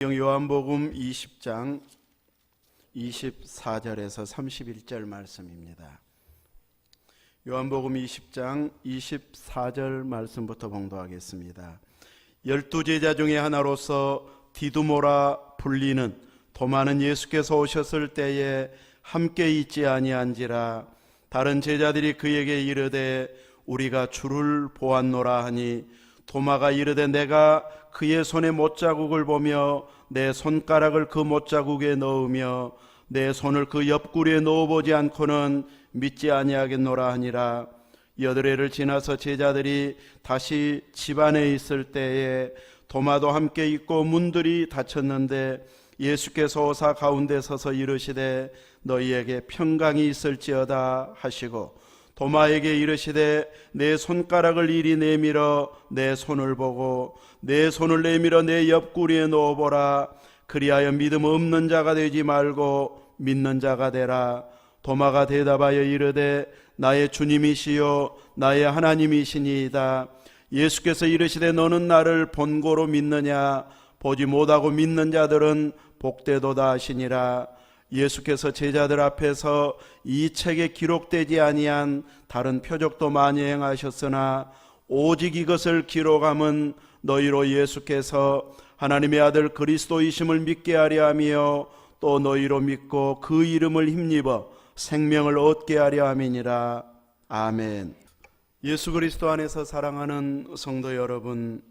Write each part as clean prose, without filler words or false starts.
요한복음 20장 24절에서 31절 말씀입니다. 요한복음 20장 24절 말씀부터 봉독하겠습니다. 12제자 중에 하나로서 디두모라 불리는 도마는 예수께서 오셨을 때에 함께 있지 아니한지라. 다른 제자들이 그에게 이르되 우리가 주를 보았노라 하니 도마가 이르되 내가 그의 손에 못자국을 보며 내 손가락을 그 못자국에 넣으며 내 손을 그 옆구리에 넣어보지 않고는 믿지 아니하겠노라 하니라. 여드레를 지나서 제자들이 다시 집 안에 있을 때에 도마도 함께 있고 문들이 닫혔는데 예수께서 오사 가운데 서서 이르시되 너희에게 평강이 있을지어다 하시고 도마에게 이르시되 내 손가락을 이리 내밀어 내 손을 보고 내 손을 내밀어 내 옆구리에 넣어보라. 그리하여 믿음 없는 자가 되지 말고 믿는 자가 되라. 도마가 대답하여 이르되 나의 주님이시요 나의 하나님이시니이다. 예수께서 이르시되 너는 나를 본고로 믿느냐? 보지 못하고 믿는 자들은 복되도다 하시니라. 예수께서 제자들 앞에서 이 책에 기록되지 아니한 다른 표적도 많이 행하셨으나 오직 이것을 기록함은 너희로 예수께서 하나님의 아들 그리스도이심을 믿게 하려 하며 또 너희로 믿고 그 이름을 힘입어 생명을 얻게 하려 함이니라. 아멘. 예수 그리스도 안에서 사랑하는 성도 여러분,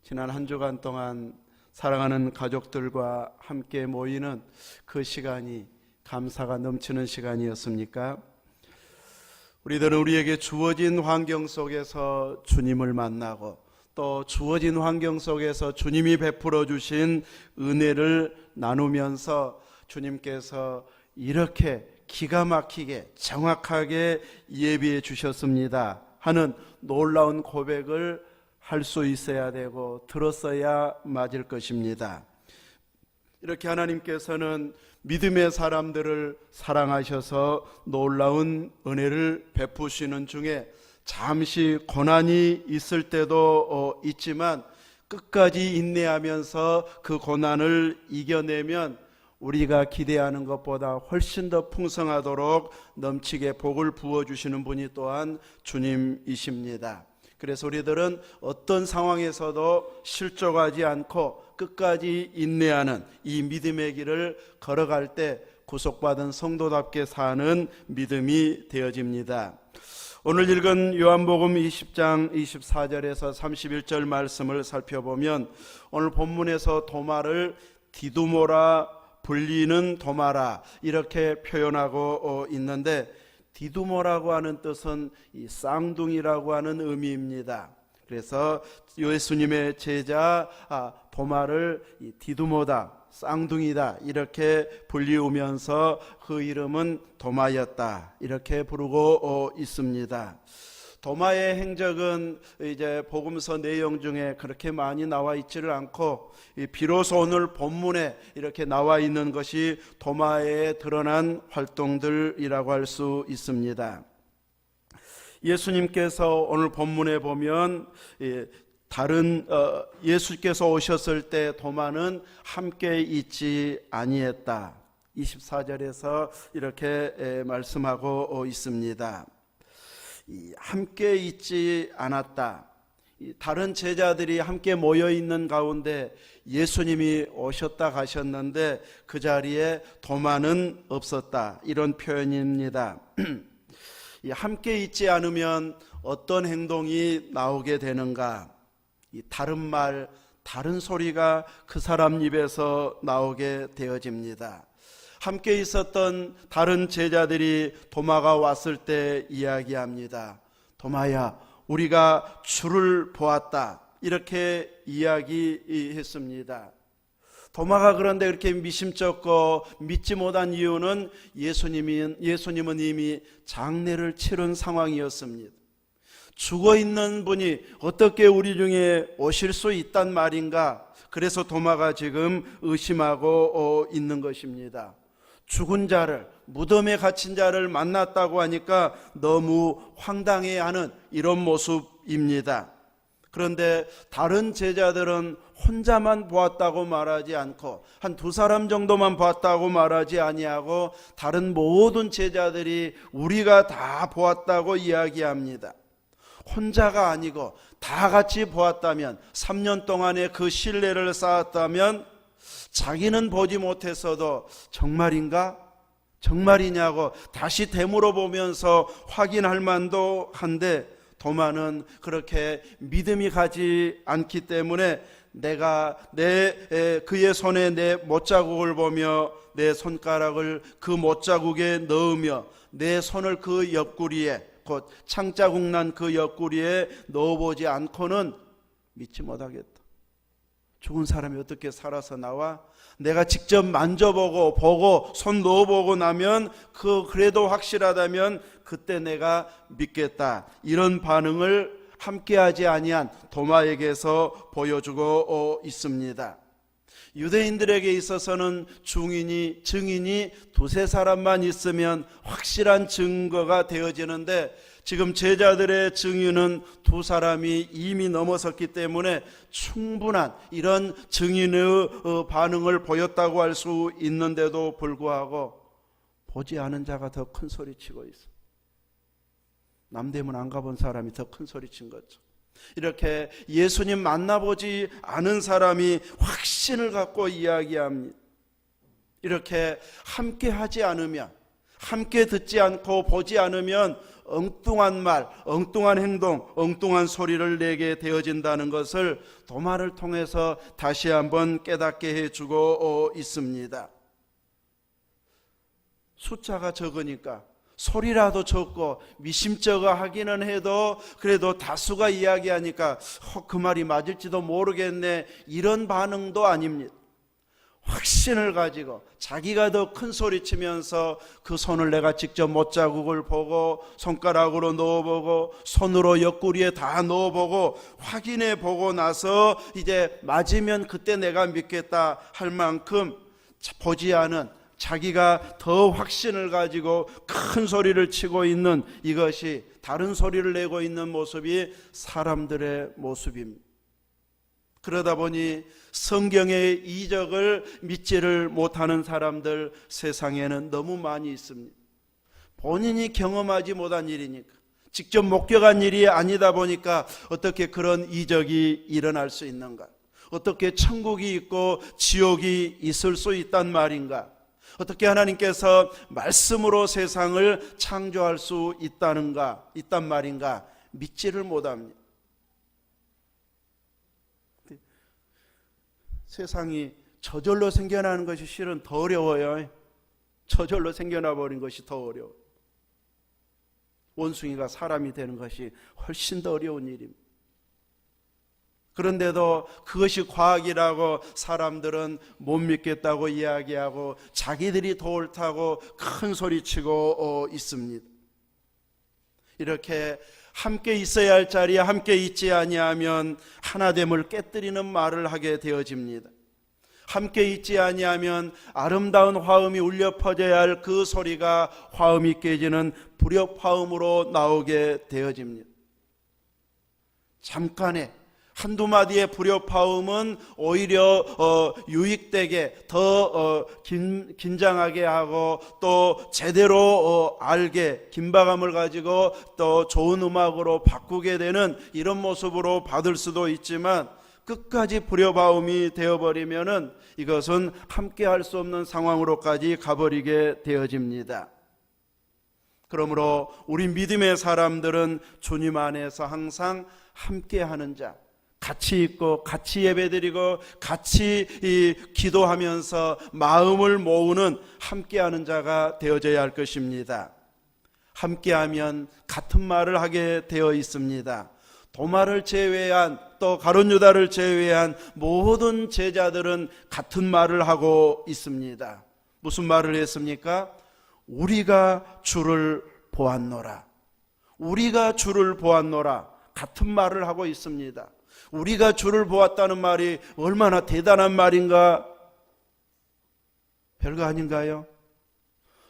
지난 한 주간 동안 사랑하는 가족들과 함께 모이는 그 시간이 감사가 넘치는 시간이었습니까? 우리들은 우리에게 주어진 환경 속에서 주님을 만나고 또 주어진 환경 속에서 주님이 베풀어 주신 은혜를 나누면서 주님께서 이렇게 기가 막히게 정확하게 예비해 주셨습니다 하는 놀라운 고백을 할 수 있어야 되고 들었어야 맞을 것입니다. 이렇게 하나님께서는 믿음의 사람들을 사랑하셔서 놀라운 은혜를 베푸시는 중에 잠시 고난이 있을 때도 있지만 끝까지 인내하면서 그 고난을 이겨내면 우리가 기대하는 것보다 훨씬 더 풍성하도록 넘치게 복을 부어주시는 분이 또한 주님이십니다. 그래서 우리들은 어떤 상황에서도 실족하지 않고 끝까지 인내하는 이 믿음의 길을 걸어갈 때 구속받은 성도답게 사는 믿음이 되어집니다. 오늘 읽은 요한복음 20장 24절에서 31절 말씀을 살펴보면 오늘 본문에서 도마를 디두모라 불리는 도마라 이렇게 표현하고 있는데 디두모라고 하는 뜻은 이 쌍둥이라고 하는 의미입니다. 그래서 예수님의 제자 도마를 디두모다, 쌍둥이다 이렇게 불리우면서 그 이름은 도마였다 이렇게 부르고 있습니다. 도마의 행적은 이제 복음서 내용 중에 그렇게 많이 나와 있지를 않고 비로소 오늘 본문에 이렇게 나와 있는 것이 도마에 드러난 활동들이라고 할 수 있습니다. 예수님께서 오늘 본문에 보면 다른 예수께서 오셨을 때 도마는 함께 있지 아니했다. 24절에서 이렇게 말씀하고 있습니다. 함께 있지 않았다. 다른 제자들이 함께 모여 있는 가운데 예수님이 오셨다 가셨는데 그 자리에 도마는 없었다. 이런 표현입니다. 함께 있지 않으면 어떤 행동이 나오게 되는가? 다른 말, 다른 소리가 그 사람 입에서 나오게 되어집니다. 함께 있었던 다른 제자들이 도마가 왔을 때 이야기합니다. 도마야, 우리가 주를 보았다. 이렇게 이야기했습니다. 도마가 그런데 그렇게 미심쩍고 믿지 못한 이유는 예수님은 이미 장례를 치른 상황이었습니다. 죽어있는 분이 어떻게 우리 중에 오실 수 있단 말인가? 그래서 도마가 지금 의심하고 있는 것입니다. 죽은 자를, 무덤에 갇힌 자를 만났다고 하니까 너무 황당해하는 이런 모습입니다. 그런데 다른 제자들은 혼자만 보았다고 말하지 않고 한 두 사람 정도만 보았다고 말하지 아니하고 다른 모든 제자들이 우리가 다 보았다고 이야기합니다. 혼자가 아니고 다 같이 보았다면, 3년 동안에 그 신뢰를 쌓았다면 자기는 보지 못했어도 정말인가? 정말이냐고 다시 되물어 보면서 확인할 만도 한데, 도마는 그렇게 믿음이 가지 않기 때문에 내가 그의 손에 내 못자국을 보며 내 손가락을 그 못자국에 넣으며 내 손을 그 옆구리에, 곧 창자국 난 그 옆구리에 넣어보지 않고는 믿지 못하겠다. 죽은 사람이 어떻게 살아서 나와? 내가 직접 만져보고 보고 손 넣어보고 나면 그래도 확실하다면 그때 내가 믿겠다. 이런 반응을 함께하지 아니한 도마에게서 보여주고 있습니다. 유대인들에게 있어서는 증인이 두세 사람만 있으면 확실한 증거가 되어지는데, 지금 제자들의 증인은 두 사람이 이미 넘어섰기 때문에 충분한 이런 증인의 반응을 보였다고 할 수 있는데도 불구하고 보지 않은 자가 더 큰 소리치고 있어. 남대문 안 가본 사람이 더 큰 소리친 거죠. 이렇게 예수님 만나보지 않은 사람이 확신을 갖고 이야기합니다. 이렇게 함께 하지 않으면, 함께 듣지 않고 보지 않으면 엉뚱한 말, 엉뚱한 행동, 엉뚱한 소리를 내게 되어진다는 것을 도마를 통해서 다시 한번 깨닫게 해주고 있습니다. 숫자가 적으니까 소리라도 적고 미심쩍어 하기는 해도 그래도 다수가 이야기하니까 그 말이 맞을지도 모르겠네, 이런 반응도 아닙니다. 확신을 가지고 자기가 더 큰 소리 치면서 그 손을 내가 직접 못자국을 보고 손가락으로 넣어보고 손으로 옆구리에 다 넣어보고 확인해 보고 나서 이제 맞으면 그때 내가 믿겠다 할 만큼 보지 않은 자기가 더 확신을 가지고 큰 소리를 치고 있는, 이것이 다른 소리를 내고 있는 모습이 사람들의 모습입니다. 그러다 보니 성경의 이적을 믿지를 못하는 사람들 세상에는 너무 많이 있습니다. 본인이 경험하지 못한 일이니까, 직접 목격한 일이 아니다 보니까 어떻게 그런 이적이 일어날 수 있는가? 어떻게 천국이 있고 지옥이 있을 수 있단 말인가? 어떻게 하나님께서 말씀으로 세상을 창조할 수 있단 말인가? 믿지를 못합니다. 세상이 저절로 생겨나는 것이 실은 더 어려워요. 저절로 생겨나 버린 것이 더 어려워. 원숭이가 사람이 되는 것이 훨씬 더 어려운 일입니다. 그런데도 그것이 과학이라고 사람들은 못 믿겠다고 이야기하고 자기들이 더 옳다고 큰 소리치고 있습니다. 이렇게 함께 있어야 할 자리에 함께 있지 아니하면 하나됨을 깨뜨리는 말을 하게 되어집니다. 함께 있지 아니하면 아름다운 화음이 울려 퍼져야 할 그 소리가 화음이 깨지는 불협화음으로 나오게 되어집니다. 잠깐의 한두 마디의 불협화음은 오히려 유익되게 더 긴장하게 하고 또 제대로 알게 긴박감을 가지고 또 좋은 음악으로 바꾸게 되는 이런 모습으로 받을 수도 있지만, 끝까지 불협화음이 되어버리면은 이것은 함께 할 수 없는 상황으로까지 가버리게 되어집니다. 그러므로 우리 믿음의 사람들은 주님 안에서 항상 함께하는 자, 같이 있고 같이 예배드리고 같이 기도하면서 마음을 모으는 함께하는 자가 되어져야 할 것입니다. 함께하면 같은 말을 하게 되어 있습니다. 도마를 제외한, 또 가룟 유다를 제외한 모든 제자들은 같은 말을 하고 있습니다. 무슨 말을 했습니까? 우리가 주를 보았노라. 우리가 주를 보았노라. 같은 말을 하고 있습니다. 우리가 주를 보았다는 말이 얼마나 대단한 말인가? 별거 아닌가요?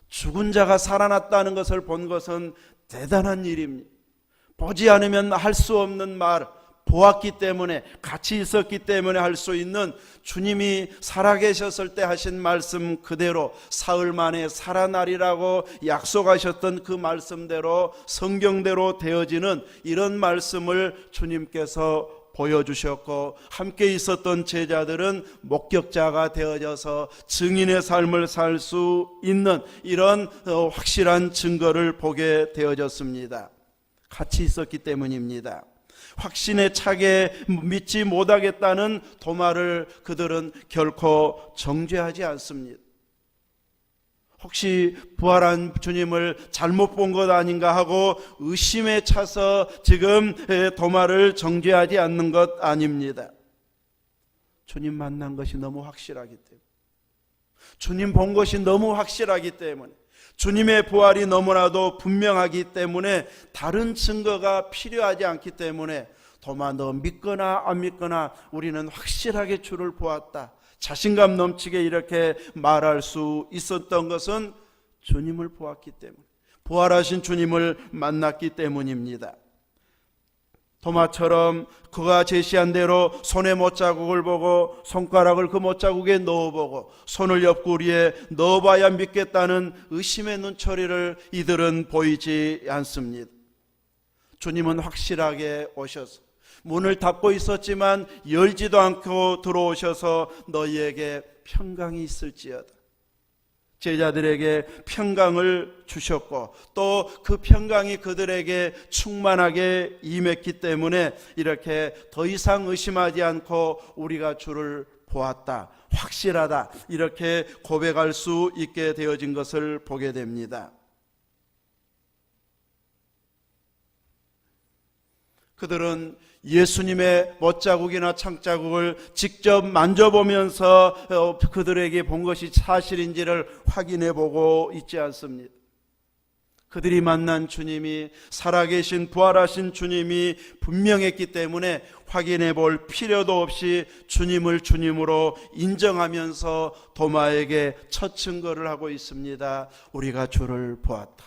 죽은 자가 살아났다는 것을 본 것은 대단한 일입니다. 보지 않으면 할 수 없는 말, 보았기 때문에, 같이 있었기 때문에 할 수 있는, 주님이 살아계셨을 때 하신 말씀 그대로 사흘 만에 살아나리라고 약속하셨던 그 말씀대로, 성경대로 되어지는 이런 말씀을 주님께서 보여주셨고, 함께 있었던 제자들은 목격자가 되어져서 증인의 삶을 살 수 있는 이런 확실한 증거를 보게 되어졌습니다. 같이 있었기 때문입니다. 확신에 차게 믿지 못하겠다는 도마를 그들은 결코 정죄하지 않습니다. 혹시 부활한 주님을 잘못 본 것 아닌가 하고 의심에 차서 지금 도마를 정죄하지 않는 것 아닙니다. 주님 만난 것이 너무 확실하기 때문에, 주님 본 것이 너무 확실하기 때문에, 주님의 부활이 너무나도 분명하기 때문에 다른 증거가 필요하지 않기 때문에 도마 너 믿거나 안 믿거나 우리는 확실하게 주를 보았다, 자신감 넘치게 이렇게 말할 수 있었던 것은 주님을 보았기 때문에, 부활하신 주님을 만났기 때문입니다. 도마처럼 그가 제시한 대로 손의 못자국을 보고 손가락을 그 못자국에 넣어보고 손을 옆구리에 넣어봐야 믿겠다는 의심의 눈초리를 이들은 보이지 않습니다. 주님은 확실하게 오셔서 문을 닫고 있었지만 열지도 않고 들어오셔서 너희에게 평강이 있을지어다, 제자들에게 평강을 주셨고 또 그 평강이 그들에게 충만하게 임했기 때문에 이렇게 더 이상 의심하지 않고 우리가 주를 보았다, 확실하다, 이렇게 고백할 수 있게 되어진 것을 보게 됩니다. 그들은 예수님의 못자국이나 창자국을 직접 만져보면서 그들에게 본 것이 사실인지를 확인해 보고 있지 않습니다. 그들이 만난 주님이, 살아계신 부활하신 주님이 분명했기 때문에 확인해 볼 필요도 없이 주님을 주님으로 인정하면서 도마에게 첫 증거를 하고 있습니다. 우리가 주를 보았다.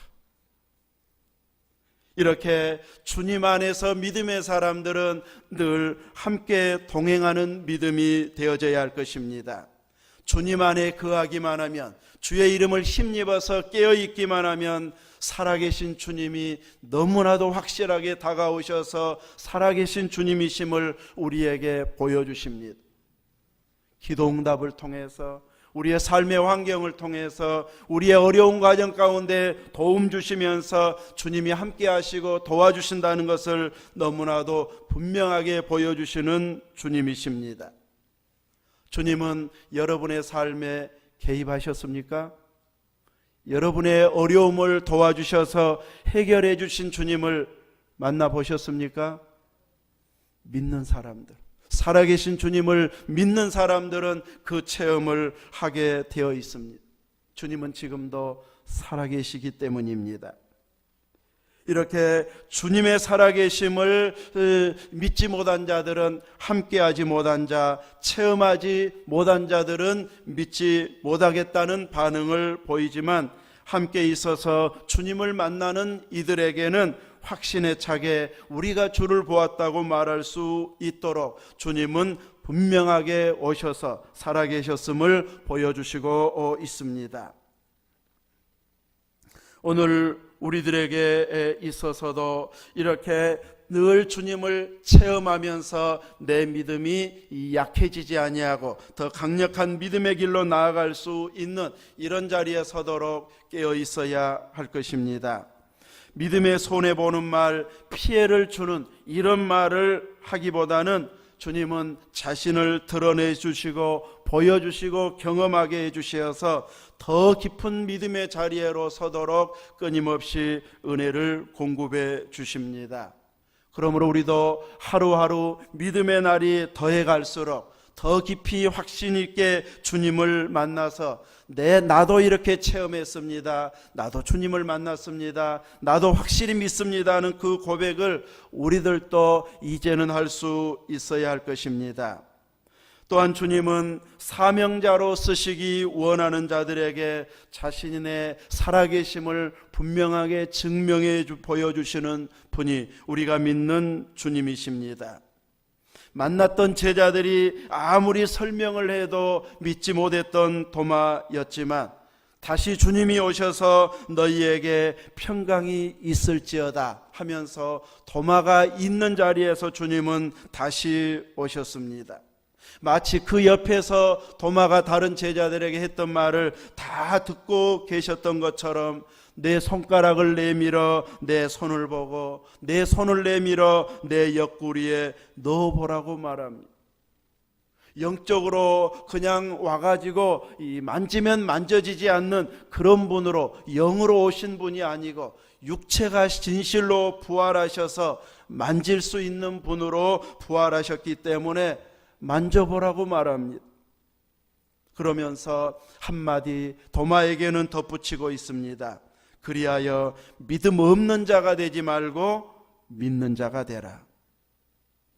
이렇게 주님 안에서 믿음의 사람들은 늘 함께 동행하는 믿음이 되어져야 할 것입니다. 주님 안에 거하기만 하면, 주의 이름을 힘입어서 깨어있기만 하면 살아계신 주님이 너무나도 확실하게 다가오셔서 살아계신 주님이심을 우리에게 보여주십니다. 기도응답을 통해서, 우리의 삶의 환경을 통해서, 우리의 어려운 과정 가운데 도움 주시면서 주님이 함께 하시고 도와주신다는 것을 너무나도 분명하게 보여주시는 주님이십니다. 주님은 여러분의 삶에 개입하셨습니까? 여러분의 어려움을 도와주셔서 해결해 주신 주님을 만나보셨습니까? 믿는 사람들, 살아계신 주님을 믿는 사람들은 그 체험을 하게 되어 있습니다. 주님은 지금도 살아계시기 때문입니다. 이렇게 주님의 살아계심을 믿지 못한 자들은, 함께하지 못한 자, 체험하지 못한 자들은 믿지 못하겠다는 반응을 보이지만, 함께 있어서 주님을 만나는 이들에게는 확신에 차게 우리가 주를 보았다고 말할 수 있도록 주님은 분명하게 오셔서 살아계셨음을 보여주시고 있습니다. 오늘 우리들에게 있어서도 이렇게 늘 주님을 체험하면서 내 믿음이 약해지지 아니하고 더 강력한 믿음의 길로 나아갈 수 있는 이런 자리에 서도록 깨어 있어야 할 것입니다. 믿음의 손해보는 말, 피해를 주는 이런 말을 하기보다는 주님은 자신을 드러내 주시고 보여주시고 경험하게 해주셔서 더 깊은 믿음의 자리로 서도록 끊임없이 은혜를 공급해 주십니다. 그러므로 우리도 하루하루 믿음의 날이 더해갈수록 더 깊이 확신 있게 주님을 만나서 나도 이렇게 체험했습니다, 나도 주님을 만났습니다, 나도 확실히 믿습니다 하는 그 고백을 우리들도 이제는 할 수 있어야 할 것입니다. 또한 주님은 사명자로 쓰시기 원하는 자들에게 자신의 살아계심을 분명하게 증명해 보여주시는 분이 우리가 믿는 주님이십니다. 만났던 제자들이 아무리 설명을 해도 믿지 못했던 도마였지만 다시 주님이 오셔서 너희에게 평강이 있을지어다 하면서 도마가 있는 자리에서 주님은 다시 오셨습니다. 마치 그 옆에서 도마가 다른 제자들에게 했던 말을 다 듣고 계셨던 것처럼 내 손가락을 내밀어 내 손을 보고 내 손을 내밀어 내 옆구리에 넣어보라고 말합니다. 영적으로 그냥 와가지고 만지면 만져지지 않는 그런 분으로, 영으로 오신 분이 아니고 육체가 진실로 부활하셔서 만질 수 있는 분으로 부활하셨기 때문에 만져보라고 말합니다. 그러면서 한마디 도마에게는 덧붙이고 있습니다. 그리하여 믿음 없는 자가 되지 말고 믿는 자가 되라.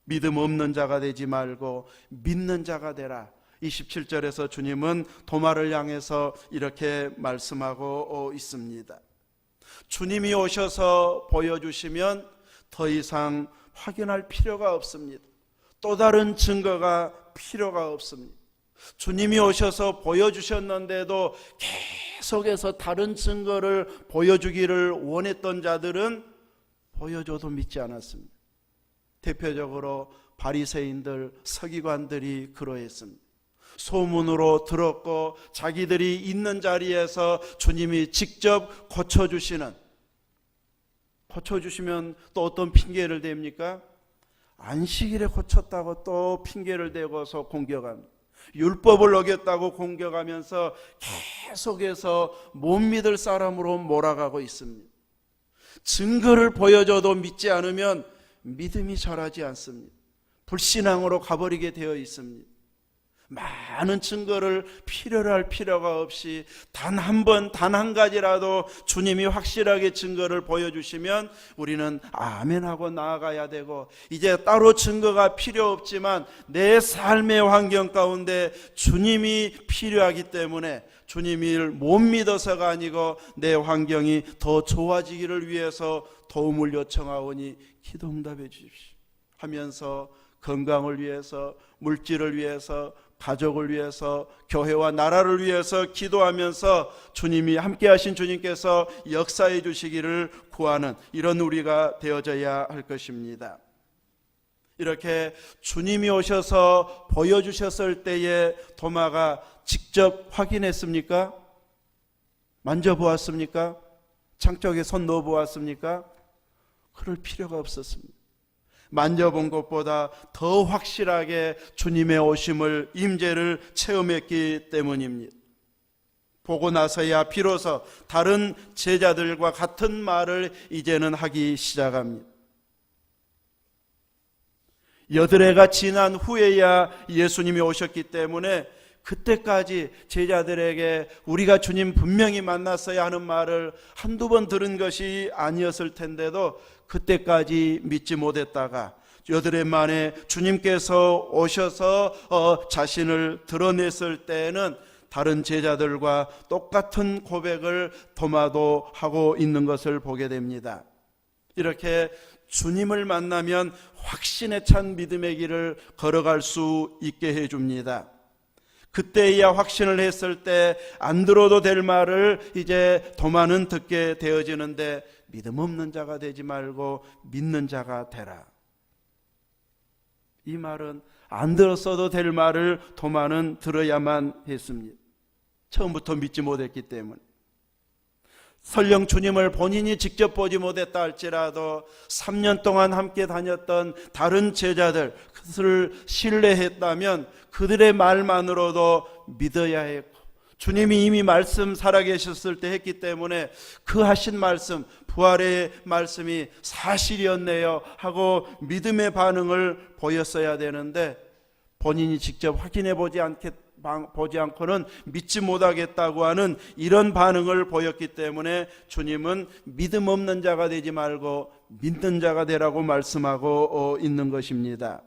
믿음 없는 자가 되지 말고 믿는 자가 되라. 27절에서 주님은 도마를 향해서 이렇게 말씀하고 있습니다. 주님이 오셔서 보여주시면 더 이상 확인할 필요가 없습니다. 또 다른 증거가 필요가 없습니다. 주님이 오셔서 보여주셨는데도 계속해서 다른 증거를 보여주기를 원했던 자들은 보여줘도 믿지 않았습니다. 대표적으로 바리새인들, 서기관들이 그러했습니다. 소문으로 들었고 자기들이 있는 자리에서 주님이 직접 고쳐주시면 또 어떤 핑계를 댑니까? 안식일에 고쳤다고 또 핑계를 대고서 공격합니다. 율법을 어겼다고 공격하면서 계속해서 못 믿을 사람으로 몰아가고 있습니다. 증거를 보여줘도 믿지 않으면 믿음이 자라지 않습니다. 불신앙으로 가버리게 되어 있습니다. 많은 증거를 필요로 할 필요가 없이 단 한 번, 단 한 가지라도 주님이 확실하게 증거를 보여주시면 우리는 아멘하고 나아가야 되고, 이제 따로 증거가 필요 없지만 내 삶의 환경 가운데 주님이 필요하기 때문에 주님을 못 믿어서가 아니고 내 환경이 더 좋아지기를 위해서 도움을 요청하오니 기도 응답해 주십시오 하면서 건강을 위해서, 물질을 위해서, 가족을 위해서, 교회와 나라를 위해서 기도하면서 주님이 함께하신 주님께서 역사해 주시기를 구하는 이런 우리가 되어져야 할 것입니다. 이렇게 주님이 오셔서 보여주셨을 때에 도마가 직접 확인했습니까? 만져보았습니까? 창쪽에 손 넣어보았습니까? 그럴 필요가 없었습니다. 만져본 것보다 더 확실하게 주님의 오심을, 임재를 체험했기 때문입니다. 보고 나서야 비로소 다른 제자들과 같은 말을 이제는 하기 시작합니다. 여드레가 지난 후에야 예수님이 오셨기 때문에 그때까지 제자들에게 우리가 주님 분명히 만났어야 하는 말을 한두 번 들은 것이 아니었을 텐데도 그때까지 믿지 못했다가 여드레 만에 주님께서 오셔서 자신을 드러냈을 때에는 다른 제자들과 똑같은 고백을 도마도 하고 있는 것을 보게 됩니다. 이렇게 주님을 만나면 확신에 찬 믿음의 길을 걸어갈 수 있게 해줍니다. 그때야 확신을 했을 때 안 들어도 될 말을 이제 도마는 듣게 되어지는데, 믿음 없는 자가 되지 말고 믿는 자가 되라. 이 말은 안 들었어도 될 말을 도마는 들어야만 했습니다. 처음부터 믿지 못했기 때문에. 설령 주님을 본인이 직접 보지 못했다 할지라도 3년 동안 함께 다녔던 다른 제자들, 그들을 신뢰했다면 그들의 말만으로도 믿어야 했고, 주님이 이미 말씀 살아계셨을 때 했기 때문에 그 하신 말씀, 부활의 말씀이 사실이었네요 하고 믿음의 반응을 보였어야 되는데, 본인이 직접 확인해 보지 않고는 믿지 못하겠다고 하는 이런 반응을 보였기 때문에 주님은 믿음 없는 자가 되지 말고 믿는 자가 되라고 말씀하고 있는 것입니다.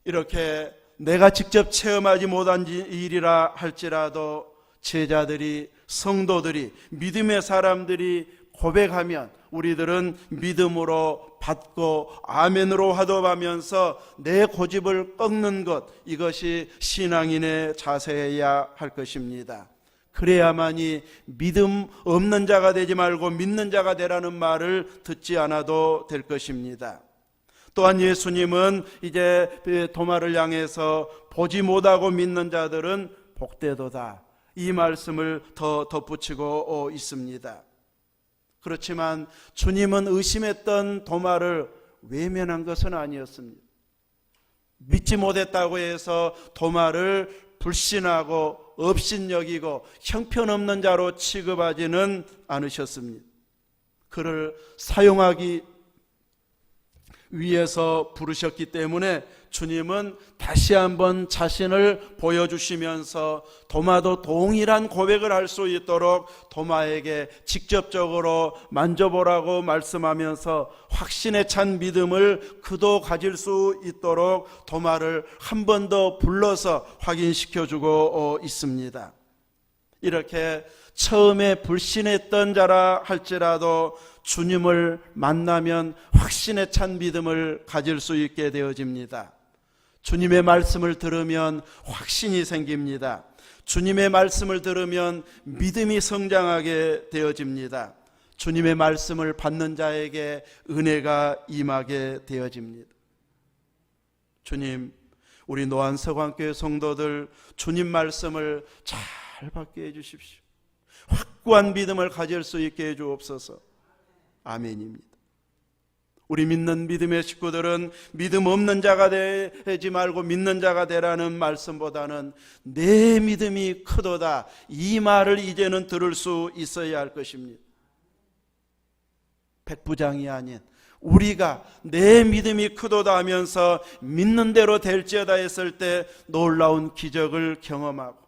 이렇게 내가 직접 체험하지 못한 일이라 할지라도 제자들이, 성도들이, 믿음의 사람들이 고백하면 우리들은 믿음으로 받고 아멘으로 화답하면서 내 고집을 꺾는 것, 이것이 신앙인의 자세여야 할 것입니다. 그래야만이 믿음 없는 자가 되지 말고 믿는 자가 되라는 말을 듣지 않아도 될 것입니다. 또한 예수님은 이제 도마를 향해서 보지 못하고 믿는 자들은 복되도다, 이 말씀을 더 덧붙이고 있습니다. 그렇지만 주님은 의심했던 도마를 외면한 것은 아니었습니다. 믿지 못했다고 해서 도마를 불신하고 업신여기고 형편없는 자로 취급하지는 않으셨습니다. 그를 사용하기 위해서 부르셨기 때문에 주님은 다시 한번 자신을 보여주시면서 도마도 동일한 고백을 할 수 있도록 도마에게 직접적으로 만져보라고 말씀하면서 확신에 찬 믿음을 그도 가질 수 있도록 도마를 한 번 더 불러서 확인시켜주고 있습니다. 이렇게 처음에 불신했던 자라 할지라도 주님을 만나면 확신에 찬 믿음을 가질 수 있게 되어집니다. 주님의 말씀을 들으면 확신이 생깁니다. 주님의 말씀을 들으면 믿음이 성장하게 되어집니다. 주님의 말씀을 받는 자에게 은혜가 임하게 되어집니다. 주님, 우리 노안서광교회 성도들 주님 말씀을 잘 받게 해주십시오. 확고한 믿음을 가질 수 있게 해주옵소서. 아멘입니다. 우리 믿는 믿음의 식구들은 믿음 없는 자가 되지 말고 믿는 자가 되라는 말씀보다는 내 믿음이 크도다, 이 말을 이제는 들을 수 있어야 할 것입니다. 백부장이 아닌 우리가 내 믿음이 크도다 하면서 믿는 대로 될지어다 했을 때 놀라운 기적을 경험하고,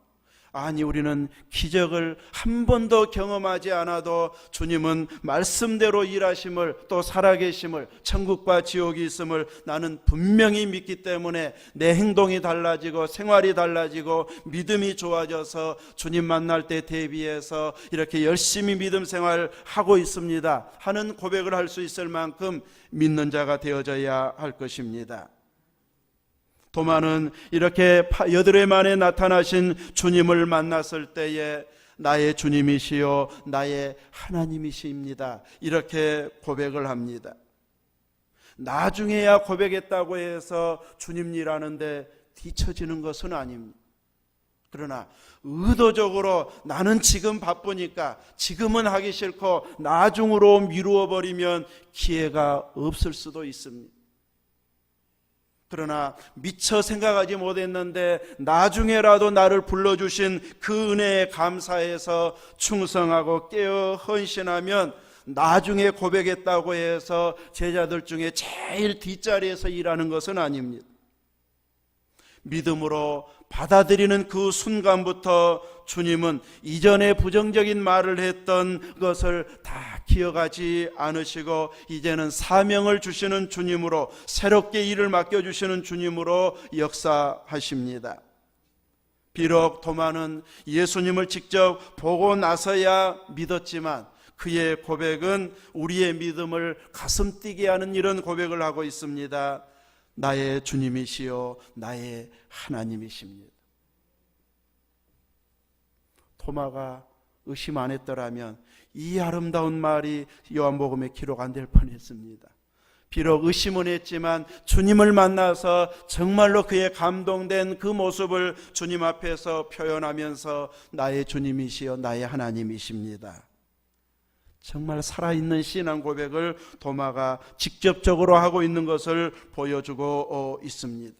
아니 우리는 기적을 한 번도 경험하지 않아도 주님은 말씀대로 일하심을, 또 살아계심을, 천국과 지옥이 있음을 나는 분명히 믿기 때문에 내 행동이 달라지고 생활이 달라지고 믿음이 좋아져서 주님 만날 때 대비해서 이렇게 열심히 믿음 생활하고 있습니다 하는 고백을 할 수 있을 만큼 믿는 자가 되어져야 할 것입니다. 도마는 이렇게 8해 만에 나타나신 주님을 만났을 때에 나의 주님이시요 나의 하나님이십니다, 이렇게 고백을 합니다. 나중에야 고백했다고 해서 주님 일하는데 뒤처지는 것은 아닙니다. 그러나 의도적으로 나는 지금 바쁘니까 지금은 하기 싫고 나중으로 미루어 버리면 기회가 없을 수도 있습니다. 그러나 미처 생각하지 못했는데 나중에라도 나를 불러주신 그 은혜에 감사해서 충성하고 깨어 헌신하면 나중에 고백했다고 해서 제자들 중에 제일 뒷자리에서 일하는 것은 아닙니다. 믿음으로 받아들이는 그 순간부터 주님은 이전에 부정적인 말을 했던 것을 다 기억하지 않으시고 이제는 사명을 주시는 주님으로, 새롭게 일을 맡겨주시는 주님으로 역사하십니다. 비록 도마는 예수님을 직접 보고 나서야 믿었지만 그의 고백은 우리의 믿음을 가슴 뛰게 하는 이런 고백을 하고 있습니다. 나의 주님이시요 나의 하나님이십니다. 도마가 의심 안 했더라면 이 아름다운 말이 요한복음에 기록 안 될 뻔했습니다. 비록 의심은 했지만 주님을 만나서 정말로 그의 감동된 그 모습을 주님 앞에서 표현하면서 나의 주님이시요 나의 하나님이십니다. 정말 살아있는 신앙 고백을 도마가 직접적으로 하고 있는 것을 보여주고 있습니다.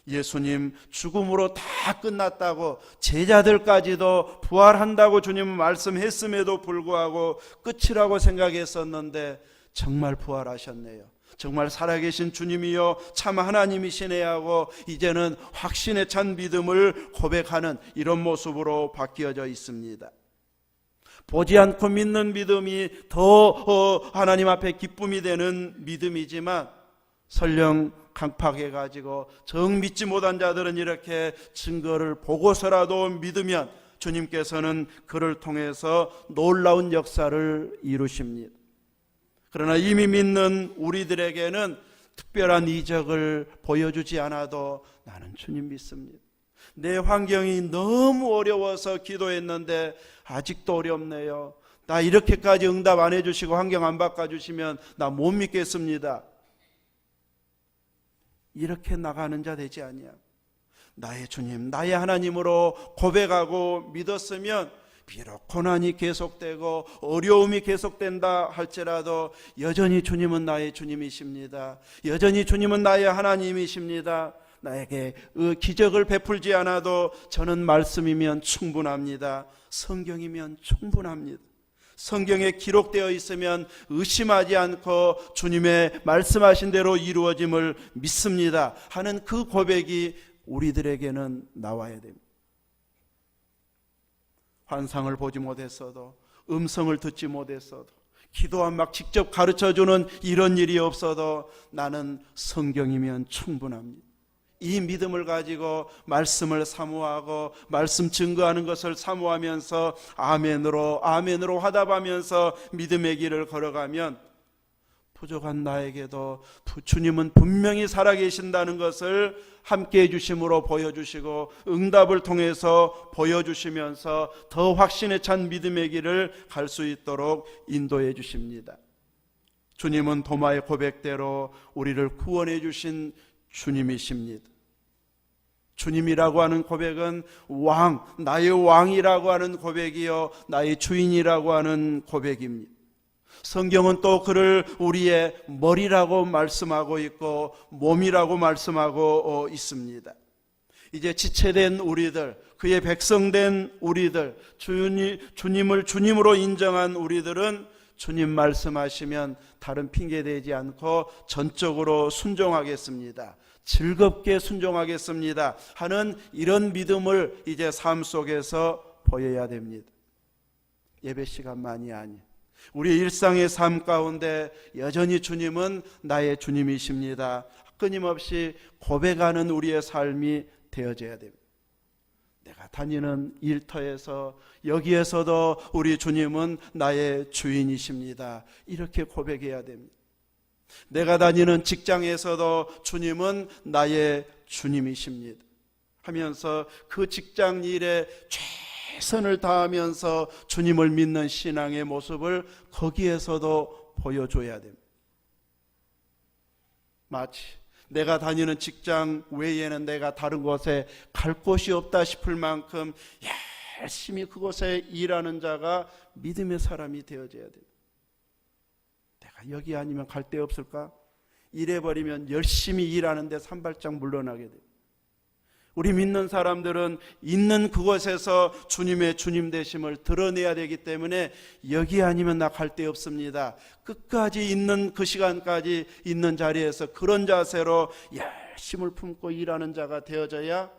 예수님 죽음으로 다 끝났다고, 제자들까지도 부활한다고 주님은 말씀했음에도 불구하고 끝이라고 생각했었는데 정말 부활하셨네요. 정말 살아계신 주님이요 참 하나님이시네 하고 이제는 확신에 찬 믿음을 고백하는 이런 모습으로 바뀌어져 있습니다. 보지 않고 믿는 믿음이 더 하나님 앞에 기쁨이 되는 믿음이지만, 설령 강팍해가지고 정 믿지 못한 자들은 이렇게 증거를 보고서라도 믿으면 주님께서는 그를 통해서 놀라운 역사를 이루십니다. 그러나 이미 믿는 우리들에게는 특별한 이적을 보여주지 않아도 나는 주님 믿습니다. 내 환경이 너무 어려워서 기도했는데 아직도 어렵네요. 나 이렇게까지 응답 안 해주시고 환경 안 바꿔주시면 나 못 믿겠습니다. 이렇게 나가는 자 되지 아니야. 나의 주님, 나의 하나님으로 고백하고 믿었으면 비록 고난이 계속되고 어려움이 계속된다 할지라도 여전히 주님은 나의 주님이십니다. 여전히 주님은 나의 하나님이십니다. 나에게 기적을 베풀지 않아도 저는 말씀이면 충분합니다. 성경이면 충분합니다. 성경에 기록되어 있으면 의심하지 않고 주님의 말씀하신 대로 이루어짐을 믿습니다 하는 그 고백이 우리들에게는 나와야 됩니다. 환상을 보지 못했어도, 음성을 듣지 못했어도, 기도한 막 직접 가르쳐주는 이런 일이 없어도 나는 성경이면 충분합니다. 이 믿음을 가지고 말씀을 사모하고 말씀 증거하는 것을 사모하면서 아멘으로 화답하면서 믿음의 길을 걸어가면 부족한 나에게도 주님은 분명히 살아계신다는 것을 함께 해주심으로 보여주시고 응답을 통해서 보여주시면서 더 확신에 찬 믿음의 길을 갈 수 있도록 인도해 주십니다. 주님은 도마의 고백대로 우리를 구원해 주신 주님이십니다. 주님이라고 하는 고백은 왕, 나의 왕이라고 하는 고백이요 나의 주인이라고 하는 고백입니다. 성경은 또 그를 우리의 머리라고 말씀하고 있고 몸이라고 말씀하고 있습니다. 이제 지체된 우리들, 그의 백성된 우리들, 주님을 주님으로 인정한 우리들은 주님 말씀하시면 다른 핑계 대지 않고 전적으로 순종하겠습니다. 즐겁게 순종하겠습니다 하는 이런 믿음을 이제 삶 속에서 보여야 됩니다. 예배 시간만이 아니에요. 우리의 일상의 삶 가운데 여전히 주님은 나의 주님이십니다. 끊임없이 고백하는 우리의 삶이 되어져야 됩니다. 내가 다니는 일터에서 여기에서도 우리 주님은 나의 주인이십니다. 이렇게 고백해야 됩니다. 내가 다니는 직장에서도 주님은 나의 주님이십니다 하면서 그 직장 일에 최선을 다하면서 주님을 믿는 신앙의 모습을 거기에서도 보여줘야 됩니다. 마치 내가 다니는 직장 외에는 내가 다른 곳에 갈 곳이 없다 싶을 만큼 열심히 그곳에 일하는 자가 믿음의 사람이 되어져야 됩니다. 내가 여기 아니면 갈 데 없을까? 이래버리면 열심히 일하는데 산발짝 물러나게 됩니다. 우리 믿는 사람들은 있는 그곳에서 주님의 주님 되심을 드러내야 되기 때문에 여기 아니면 나 갈 데 없습니다. 끝까지 있는 그 시간까지 있는 자리에서 그런 자세로 열심을 품고 일하는 자가 되어져야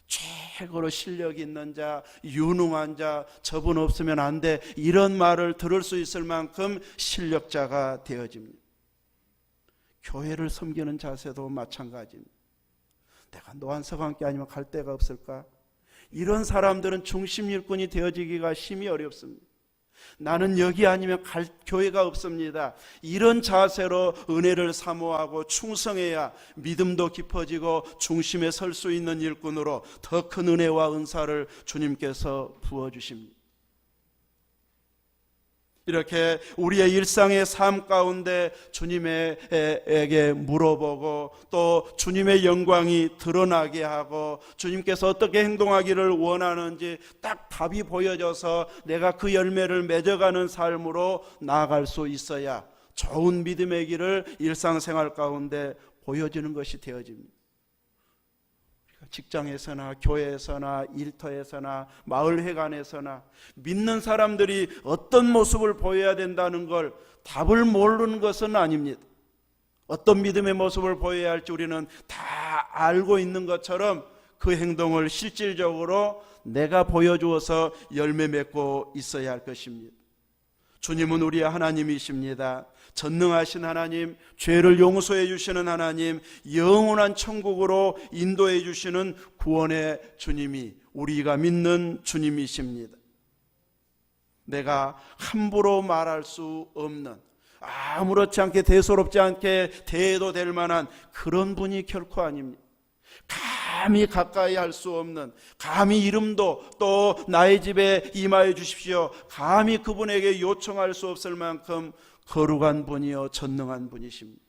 최고로 실력 있는 자, 유능한 자, 저분 없으면 안 돼 이런 말을 들을 수 있을 만큼 실력자가 되어집니다. 교회를 섬기는 자세도 마찬가지입니다. 내가 노안서가 함께 아니면 갈 데가 없을까? 이런 사람들은 중심 일꾼이 되어지기가 심히 어렵습니다. 나는 여기 아니면 갈 교회가 없습니다. 이런 자세로 은혜를 사모하고 충성해야 믿음도 깊어지고 중심에 설 수 있는 일꾼으로 더 큰 은혜와 은사를 주님께서 부어주십니다. 이렇게 우리의 일상의 삶 가운데 주님에게 물어보고 또 주님의 영광이 드러나게 하고 주님께서 어떻게 행동하기를 원하는지 딱 답이 보여져서 내가 그 열매를 맺어가는 삶으로 나아갈 수 있어야 좋은 믿음의 길을 일상생활 가운데 보여주는 것이 되어집니다. 직장에서나 교회에서나 일터에서나 마을회관에서나 믿는 사람들이 어떤 모습을 보여야 된다는 걸 답을 모르는 것은 아닙니다. 어떤 믿음의 모습을 보여야 할지 우리는 다 알고 있는 것처럼 그 행동을 실질적으로 내가 보여주어서 열매 맺고 있어야 할 것입니다. 주님은 우리의 하나님이십니다. 전능하신 하나님, 죄를 용서해 주시는 하나님, 영원한 천국으로 인도해 주시는 구원의 주님이 우리가 믿는 주님이십니다. 내가 함부로 말할 수 없는 아무렇지 않게 대수롭지 않게 대해도 될 만한 그런 분이 결코 아닙니다. 감히 가까이 할 수 없는, 감히 이름도 또 나의 집에 임하여 주십시오, 감히 그분에게 요청할 수 없을 만큼 거룩한 분이요 전능한 분이십니다.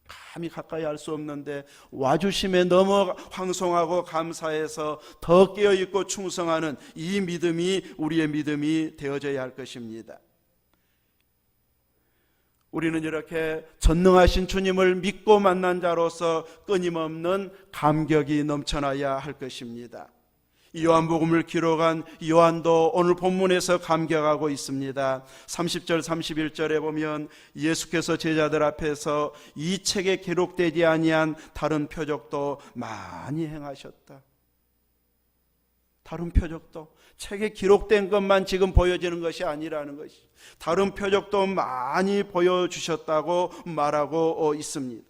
감히 가까이 할 수 없는데 와주심에 너무 황송하고 감사해서 더 깨어있고 충성하는 이 믿음이 우리의 믿음이 되어져야 할 것입니다. 우리는 이렇게 전능하신 주님을 믿고 만난 자로서 끊임없는 감격이 넘쳐나야 할 것입니다. 요한복음을 기록한 요한도 오늘 본문에서 감격하고 있습니다. 30절 31절에 보면 예수께서 제자들 앞에서 이 책에 기록되지 아니한 다른 표적도 많이 행하셨다. 다른 표적도, 책에 기록된 것만 지금 보여지는 것이 아니라는 것이, 다른 표적도 많이 보여주셨다고 말하고 있습니다.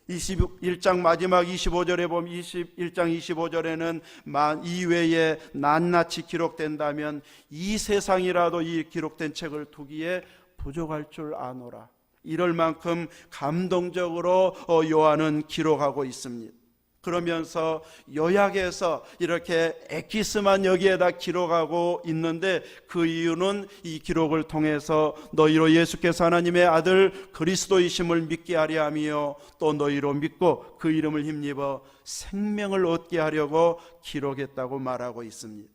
21장 마지막 25절에 보면 21장 25절에는 이외에 낱낱이 기록된다면 이 세상이라도 이 기록된 책을 두기에 부족할 줄 아노라. 이럴 만큼 감동적으로 요한은 기록하고 있습니다. 그러면서 요약해서 이렇게 엑기스만 여기에다 기록하고 있는데 그 이유는 이 기록을 통해서 너희로 예수께서 하나님의 아들 그리스도이심을 믿게 하려 하며 또 너희로 믿고 그 이름을 힘입어 생명을 얻게 하려고 기록했다고 말하고 있습니다.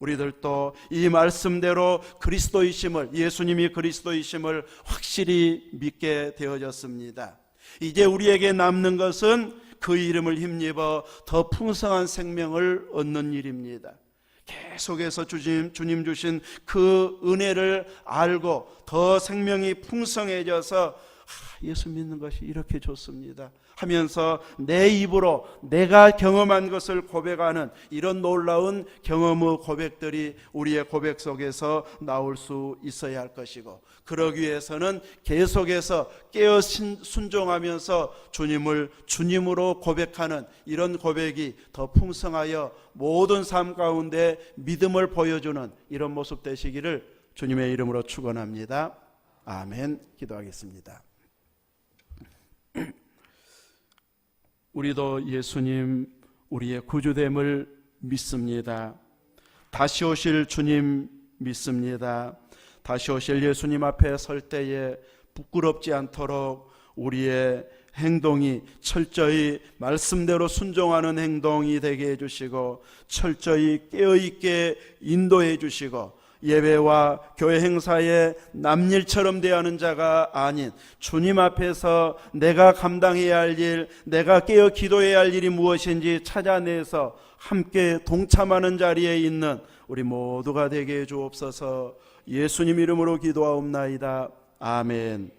우리들도 이 말씀대로 그리스도이심을, 예수님이 그리스도이심을 확실히 믿게 되어졌습니다. 이제 우리에게 남는 것은 그 이름을 힘입어 더 풍성한 생명을 얻는 일입니다. 계속해서 주님 주신 그 은혜를 알고 더 생명이 풍성해져서 예수 믿는 것이 이렇게 좋습니다 하면서 내 입으로 내가 경험한 것을 고백하는 이런 놀라운 경험의 고백들이 우리의 고백 속에서 나올 수 있어야 할 것이고, 그러기 위해서는 계속해서 깨어 순종하면서 주님을 주님으로 고백하는 이런 고백이 더 풍성하여 모든 삶 가운데 믿음을 보여주는 이런 모습 되시기를 주님의 이름으로 축원합니다. 아멘. 기도하겠습니다. 우리도 예수님 우리의 구주됨을 믿습니다. 다시 오실 주님 믿습니다. 다시 오실 예수님 앞에 설 때에 부끄럽지 않도록 우리의 행동이 철저히 말씀대로 순종하는 행동이 되게 해주시고 철저히 깨어있게 인도해 주시고 예배와 교회 행사에 남일처럼 대하는 자가 아닌 주님 앞에서 내가 감당해야 할 일, 내가 깨어 기도해야 할 일이 무엇인지 찾아내서 함께 동참하는 자리에 있는 우리 모두가 되게 해 주옵소서. 예수님 이름으로 기도하옵나이다. 아멘.